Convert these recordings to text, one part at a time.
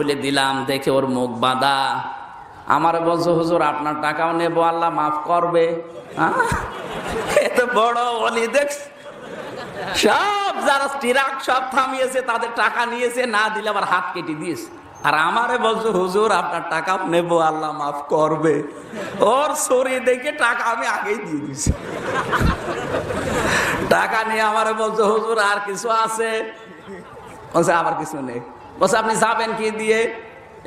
বলে দিলাম, দেখে ওর মুখ বাঁধা। আমার বলছো, হুজুর আপনার টাকাও নেবো, আল্লাহ মাফ করবে। এত বড় অলি দেখ, সব যারা ট্রাক সব থামিয়েছে তাদের টাকা নিয়েছে, না দিলে আবার হাত কেটে দিয়েছে। আর আমারে বলছো, হুজুর আপনার টাকা নেবো, আল্লাহ মাফ করবে। ওর শরীর দেখে টাকা আমি আগেই দিয়ে দিয়েছি। টাকা নিয়ে আমারে বলছো, হুজুর আর কিছু আছে? বলছে আবার কিছু নেই। বলছে আপনি যাবেন কি দিয়ে?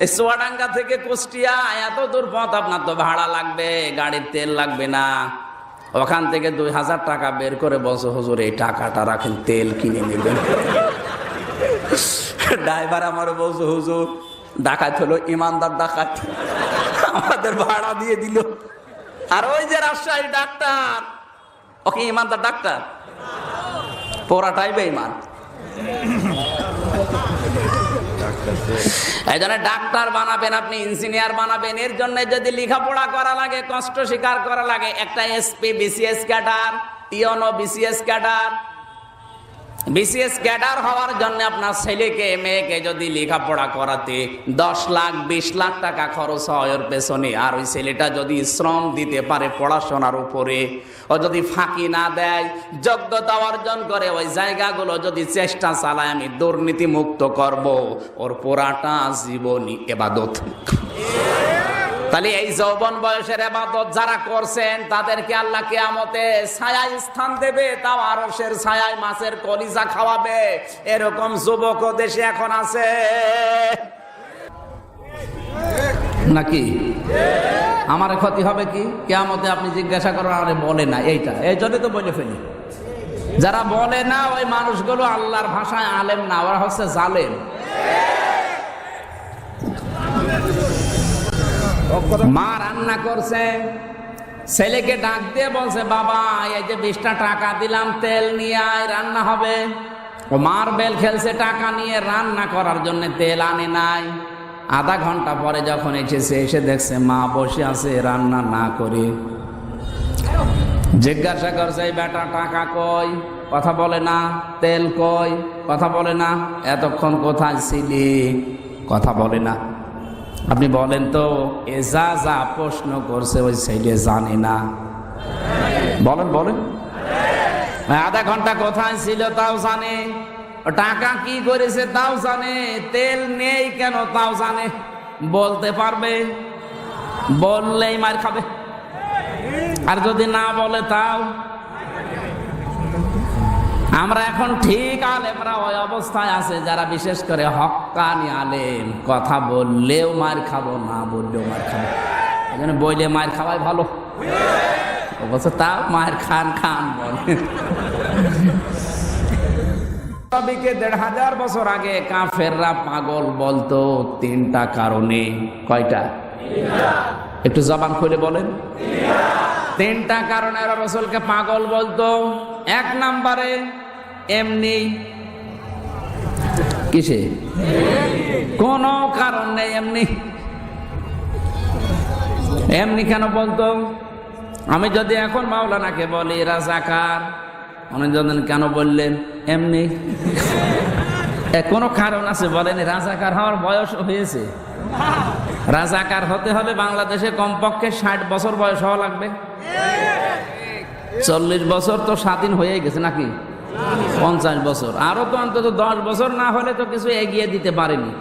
এই চুয়াডাঙ্গা থেকে কুষ্টিয়া এত দূর পথ, আপনার তো ভাড়া লাগবে, গাড়ির তেল লাগবে না। ওখান থেকে 2000 টাকা বের করে বলছো, হুজুর এই টাকাটা রাখেন, তেল কিনে নেবেন। ড্রাইভার আমার বলছো, হুজুর ডাকাত হলো, ইমানদার ডাকাত, আমাদের ভাড়া দিয়ে দিল। আর ওই যে রাজশাহীর ডাক্তার, ওকে ইমানদার ডাক্তার, পোড়াটাই বেঈমান। এই জন্য ডাক্তার বানাবেন আপনি, ইঞ্জিনিয়ার বানাবেন, এর জন্য যদি লেখাপড়া করা লাগে, কষ্ট স্বীকার করা লাগে, একটা এসপি বিসিএস ক্যাডার, টিওনো বিসিএস ক্যাডার, বিসিএস ক্যাডার হওয়ার জন্য আপনার ছেলেকে মেয়েকে যদি লেখাপড়া করাতে 10 লাখ 20 লাখ টাকা খরচ হয় ওর পেছনে, আর ওই ছেলেটা যদি শ্রম দিতে পারে পড়াশোনার উপরে, ও যদি ফাঁকি না দেয়, যোগ্যতা অর্জন করে, ওই জায়গাগুলো যদি চেষ্টা চালায় আমি দুর্নীতি মুক্ত করব, ওর পুরাটা জীবনই ইবাদত। তাহলে এই যৌবন বয়সের ইবাদত যারা করছেন তাদেরকে আল্লাহ কিয়ামতে ছায়ায় স্থান দেবে, তাও আরশের ছায়ায় মাছের কলিজা খাওয়াবে। এরকম যুবক দেশে এখন আছে নাকি? আমার ক্ষতি হবে কি কিয়ামতে? আপনি জিজ্ঞাসা করেন, আরে বলে না এইটা, এই জন্য তো বলে ফেলি। যারা বলে না ওই মানুষগুলো আল্লাহর ভাষায় আলেম না, ওরা হচ্ছে জালেম। মা রান্না করছে, ছেলেকে ডাক দিয়ে বলছে, বাবা এই যে 20টা টাকা দিলাম, তেল নিয়ে আয়, রান্না হবে। ও মার্বেল খেলছে টাকা নিয়ে, রান্না করার জন্য তেল আনে নাই। আধা ঘন্টা পরে যখন এসেছে, এসে দেখছে মা বসে আছে রান্না না করে। জিজ্ঞাসা করছে, এই বেটা টাকা কই? কথা বলে না। তেল কই? কথা বলে না। এতক্ষণ কোথায় ছিলি? কথা বলে না। আপনি বলেন তো, এ যা যা প্রশ্ন করছে ওই ছেলে জানে না? বলেন বলেন। আধা ঘন্টা কোথায় ছিল তাও জানে, টাকা কি করেছে তাও জানে, তেল নেই কেন তাও জানে। বলতে পারবে? বললেই মার খাবে। আর যদি না বলে তাও। আমরা এখন ঠিক আলেমরা ওই অবস্থায় আছে যারা বিশেষ করে হক্কানি আলেম, কথা বললেও মার খাবো, না বললেও মার খাবো। এই জন্য বইলে মার খাওয়াই ভালো। অবশ্য তা মায়ের খান খান বলে। 1500 বছর আগে কাফেররা পাগল বলতো 3টা কারণে। কয়টা? একটু জবান খুলে বলেন। 3টা কারণে রাসূলকে পাগল বলতো। 1 নম্বরে এমনি, কিসে? কোনো কারণ নেই, এমনি। এমনি কেন বলতো? আমি যদি এখন মাওলানাকে বলি রাজাকার, অনেক কেন বললেন? এমনি। কোনো কারণ আছে বলেন? রাজাকার হওয়ার বয়স হয়েছে। রাজাকার হতে হলে বাংলাদেশে কমপক্ষে 60 বছর বয়স হওয়া লাগবে। 40 বছর তো স্বাধীন হয়ে গেছে নাকি? 50 বছর, আরো তো অন্তত 10 বছর না হলে তো কিছু এগিয়ে দিতে পারেনি।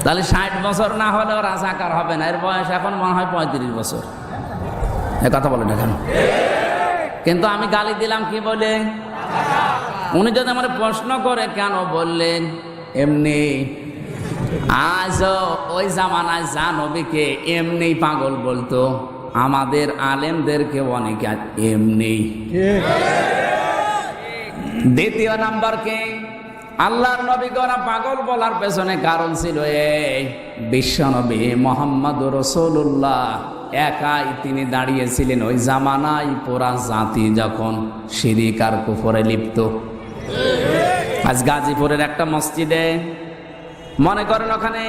তাহলে 60 বছর না হলেও রাজাকার হবে না। এর বয়স এখন মনে হয় 35 বছর। এ কথা বলেন এখন। কিন্তু আমি গালি দিলাম কি বলে? উনি যদি আমার প্রশ্ন করে কেন বললেন এমনি, আজ ওই জামানায় যা নবীকে এমনি পাগল বলতো, আমাদের আলেমদেরকে অনেকে এমনি। দ্বিতীয় নাম্বার কে? আল্লাহর নবীকে ওরা পাগল বলার পেছনে কারণ ছিল এই, বিশ্বনবী মুহাম্মদুর রাসূলুল্লাহ একাই তিনি দাঁড়িয়েছিলেন ওই জামানায়, পুরা জাতি যখন শিরিক আর কুফরে লিপ্ত। আজ গাজীপুরের একটা মসজিদে মনে করেন ওখানে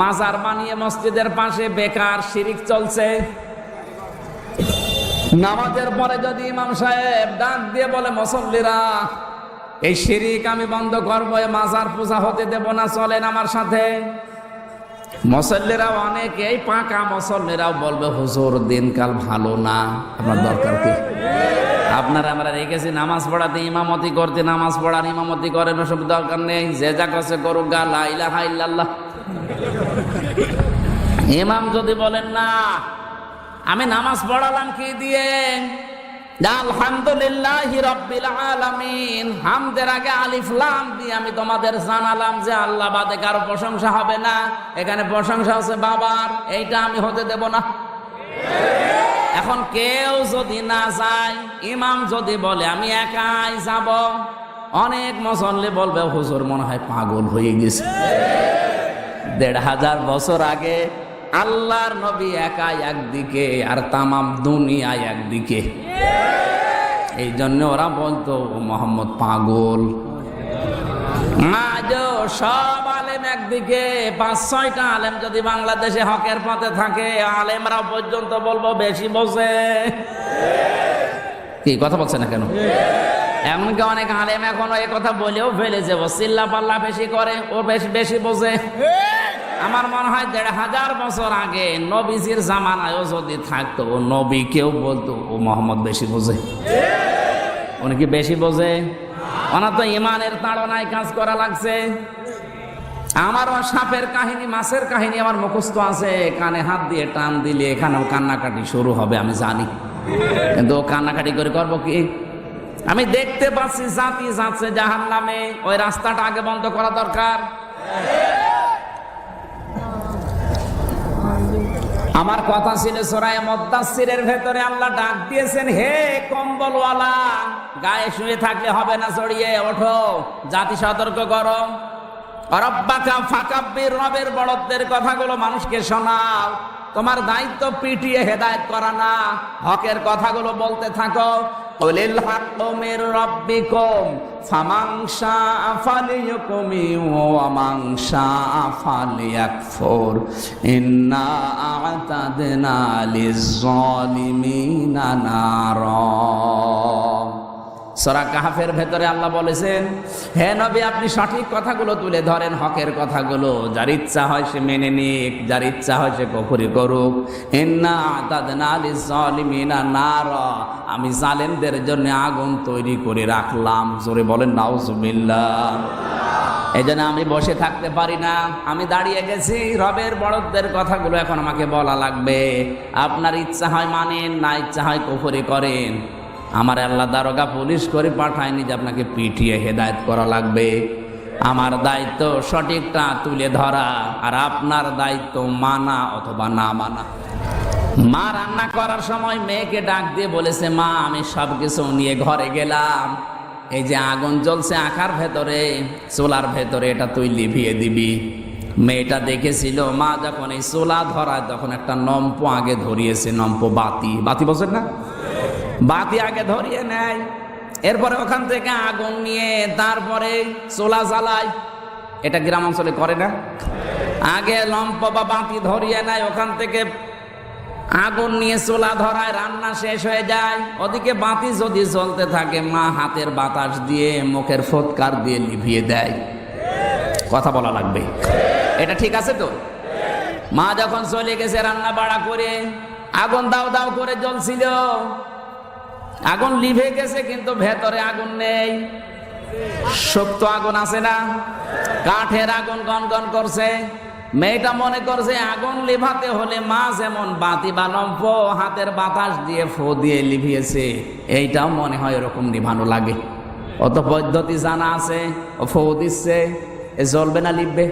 মাজার বানিয়ে মসজিদের পাশে বেকার শিরিক চলছে। নামাজের পরে যদি ইমাম সাহেব ডাক দিয়ে বলে, মুসল্লিরা এই শিরিক আমি বন্ধ করবো, মাজার পূজা হতে দেব না, চলেন আমার সাথে। মুসল্লিরা অনেকেই পাকা মুসল্লিরাও বলবে হুজুর দিনকাল ভালো না, আপনার দরকার কি? আপনারা আমরা রেখেছি নামাজ পড়াতে, ইমামতি করতে, নামাজ পড়ার ইমামতি করেন, ওসব দরকার নেই, যে যা কাছে করুক গা, লা ইলাহা ইল্লাল্লাহ। ইমাম যদি বলেন না আমি নামাজ পড়ালাম কি দিয়ে, আলহামদুলিল্লাহি রাব্বিল আলামিন, হামদের আগে আলিফ লাম দিয়ে আমি তোমাদের জানালাম যে আল্লাহ বাদে কারো প্রশংসা হবে না, এখানে প্রশংসা হচ্ছে বাবার, এইটা আমি হতে দেব না। এখন কেউ যদি না যায়, ইমাম যদি বলে আমি একাই যাব, অনেক মুসল্লি বলবে হুজুর মনে হয় পাগল হয়ে গেছে। ১৫০০ বছর আগে আল্লাহর নবী একাই একদিকে আর তামাম দুনিয়া একদিকে, এই জন্য ওরা বলতো মোহাম্মদ পাগল। আজও সব আলেম একদিকে, ৫-৬টা আলেম যদি বাংলাদেশে হকের পথে থাকে, আলেমরা পর্যন্ত বলবো বেশি বোঝে। কি কথা বলছে না কেন? এমনকি অনেক আলেম এখনো এ কথা বলেও ফেলেছে, ও চিল্লা পাল্লা বেশি করে, ও বেশি বোঝে। আমার মনে হয় ১৫০০ বছর আগে নবীজির জামানায়ও যদি থাকতো, ও নবী কেউ বলতো ও মোহাম্মদ বেশি বোঝে। উনি কি বেশি বোঝে? ওনার তো ইমানের তাড়নায় কাজ করা লাগছে। আমারও সাপের কাহিনী, মাছের কাহিনী আমার মুখস্থ আছে, কানে হাত দিয়ে টান দিলে এখানেও কান্নাকাটি শুরু হবে আমি জানি, কিন্তু ও কান্নাকাটি করে করবো কি? আমি দেখতে পাচ্ছি জাতি যাচ্ছে জাহান্নামে, ওই রাস্তাটা আগে বন্ধ করা দরকার। আমার কথা ছিল সূরা মুদ্দাসসিরের ভেতরে আল্লাহ ডাক দিয়েছেন, হে কম্বলওয়ালা, গায়ে শুয়ে থাকলে হবে না, ছড়িয়ে ওঠো, জাতি সতর্ক করো। রব্বাকা ফাকাব্বির, রবের বড়ত্বের কথাগুলো মানুষকে শোনাও। তোমার দায়িত্ব পিটিয়ে হেদায়েত করা না, হকের কথাগুলো বলতে থাকো। কুলিল হাক্কু মির রাব্বিকুম ফামান শাআ ফালিয়ুমিন ওয়া মান শাআ ফালিয়াকফুর ইন্না আ'তাদনা লিয-যালিমিনা নারা। সূরা কাহফের ভেতরে আল্লাহ বলেছেন, হে নবী আপনি সঠিক কথাগুলো তুলে ধরেন, হকের কথাগুলো, যার ইচ্ছা হয় সে মেনে নিক, যার ইচ্ছা হয় সে কুফরি করুক। ইন্না আ'তাদনা লিয-যালিমিনা নারা, আমি জালেমদের জন্য আগুন তৈরি করে রাখলাম। জোরে বলেন নাউজুবিল্লাহ। এই জন্য আমি বসে থাকতে পারি না, আমি দাঁড়িয়ে গেছি। রবের বড়ত্বের কথাগুলো এখন আমাকে বলা লাগবে। আপনার ইচ্ছা হয় মানেন, না ইচ্ছা হয় কুফরি করেন। আমার আল্লাহ দারোগা পুলিশ করে পাঠায়নি যে আপনাকে পিটিয়ে হেদায়েত করা লাগবে। আমার দায়িত্ব সঠিকটা তুলে ধরা, আর আপনার দায়িত্ব মানা অথবা না মানা। মা রান্না করার সময় মেয়েকে ডাক দিয়ে বলেছে, মা আমি সব কিছু নিয়ে ঘরে গেলাম, এই যে আগুন জ্বলছে আখার ভেতরে, চুলার ভেতরে, এটা তুই লিভিয়ে দিবি। মেয়েটা দেখেছিল মা যখন এই চুলা ধরায় তখন একটা নম্প আগে ধরিয়েছে, নম্প বাতি বোঝেন না, বাতি আগে ধরিয়ে নেয়, এরপরে ওখান থেকে আগুন নিয়ে তারপরে চুলা জ্বালায়। এটা গ্রাম অঞ্চলে করে না? আগে লম্প বা বাতি ধরিয়ে নেয়, ওখান থেকে আগুন নিয়ে চুলা ধরায়, রান্না শেষ হয়ে যায়। ওদিকে বাতি যদি জ্বলতে থাকে, মা হাতের বাতাস দিয়ে, মুখের ফৎকার দিয়ে লিভিয়ে দেয়। কথা বলা লাগবে, এটা ঠিক আছে তো? মা যখন চলে গেছে রান্না বাড়া করে, আগুন দাও দাও করে জ্বলছিল, আগুন লিভে গেছে কিন্তু ভেতরে আগুন নেই। শক্ত আগুন আছে না, কাঠের আগুন গনগন করছে। মেয়েটা মনে করছে আগুন লিভাতে হলে মা যেমন বাতি বা লম্ফ হাতের বাতাস দিয়ে ফো দিয়ে লিভিয়েছে, এইটাও মনে হয় এরকম নিভানো লাগে। অত পদ্ধতি জানা আছে, ও ফো দিচ্ছে, এ জ্বলবে না লিখবে?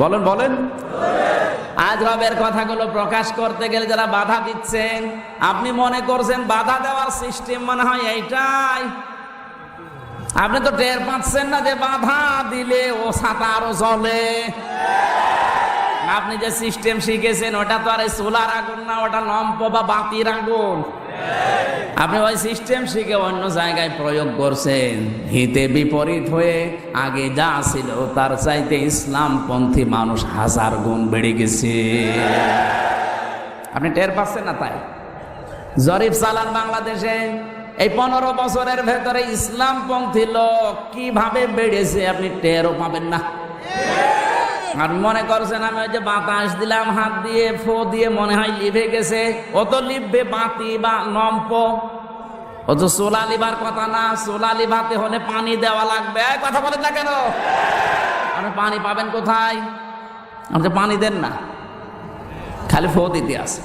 বলেন বলেন। আজ রবের কথাগুলো প্রকাশ করতে গেলে যারা বাধা দিচ্ছেন, আপনি মনে করছেন বাধা দেওয়ার সিস্টেম মনে হয় এইটাই। আপনি তো টের পাচ্ছেন না যে বাধা দিলে ও ছাতা আরো জ্বলে। আপনি যে সিস্টেম শিখেছেন ওটা তো আর সোলার আগুন না, ওটা লম্প বা বাতির আগুন। আপনি ওই সিস্টেম শিখে অন্য জায়গায় প্রয়োগ করছেন, হিতে বিপরীত হয়ে আগে যা ছিল তার চাইতে ইসলামপন্থী মানুষ 1000 গুণ বেড়ে গেছে। আপনি টের পাচ্ছেন না? তাই জরিপ চালান বাংলাদেশে, এই 15 বছরের ভেতরে ইসলামপন্থী লোক কিভাবে বেড়েছে আপনি টেরও পাবেন না। আর মনে করছেন আমি ওই যে বাতাস দিলাম হাত দিয়ে, ফো দিয়ে, মনে হয় লিভে গেছে। ও তো লিভবে বাতি বা নম্প, ও তো সোলা লিভার কথা না। সোলা লিভাতে হলে পানি দেওয়া লাগবে। কথা বলেন না কেন? আপনি পানি পাবেন কোথায়? আপনি পানি দেন না, খালি ফো দিতে আসে।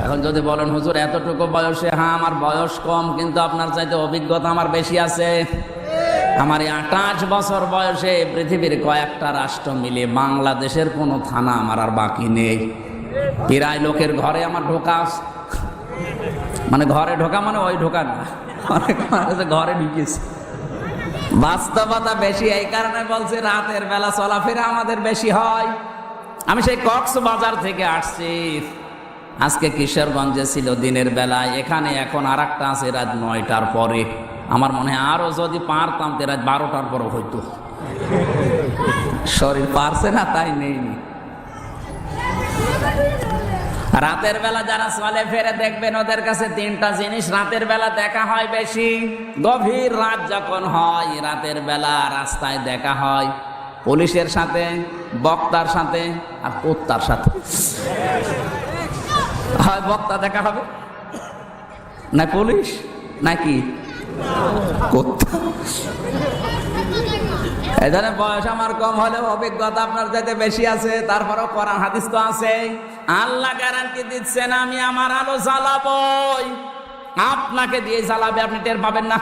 এখন যদি বলেন হুজুর এতটুকু বয়সে, হ্যাঁ আমার বয়স কম, কিন্তু আপনার চাইতে অভিজ্ঞতা আমার বেশি আছে। আমার এই 28 বছর বয়সে পৃথিবীর কয়েকটা রাষ্ট্র মিলে বাংলাদেশের কোনো থানা আমার আর বাকি নেই। প্রায় লোকের ঘরে আমার ঢোকা, মানে ঘরে ঢোকা মানে ওই ঢোকা না, ঘরে ঢুকেছে। বাস্তবতা বেশি, এই কারণে বলছে রাতের বেলা চলাফেরা আমাদের বেশি হয়। আমি সেই কক্সবাজার থেকে আসছি, আজকে কিশোরগঞ্জে ছিল দিনের বেলায়, এখানে এখন আর একটা আছে রাত 9টার পরে। আমার মনে হয় আরো যদি পারতাম তো রাত 12টার পরে হইতো। শরীর পারছে না তাই নেইনি। রাতের বেলা যারা চলে ফেরে দেখবেন ওদের কাছে 3টা জিনিস রাতের বেলা দেখা হয় বেশি। গভীর রাত যখন হয় রাতের বেলা রাস্তায় দেখা হয় পুলিশের সাথে, বক্তার সাথে আর কুত্তার সাথে। হয় বক্তা দেখা হবে, না পুলিশ, নাকি কুত্তা। এই জন্য বয়স আমার কম হলেও অভিজ্ঞতা আপনার যাতে বেশি আছে। তারপরেও কোরআন হাদিস তো আছে। আল্লাহ গ্যারান্টি দিচ্ছেন আমি আমার আলো জ্বালাবই, আপনাকে দিয়ে জ্বালাবে, আপনি টের পাবেন না।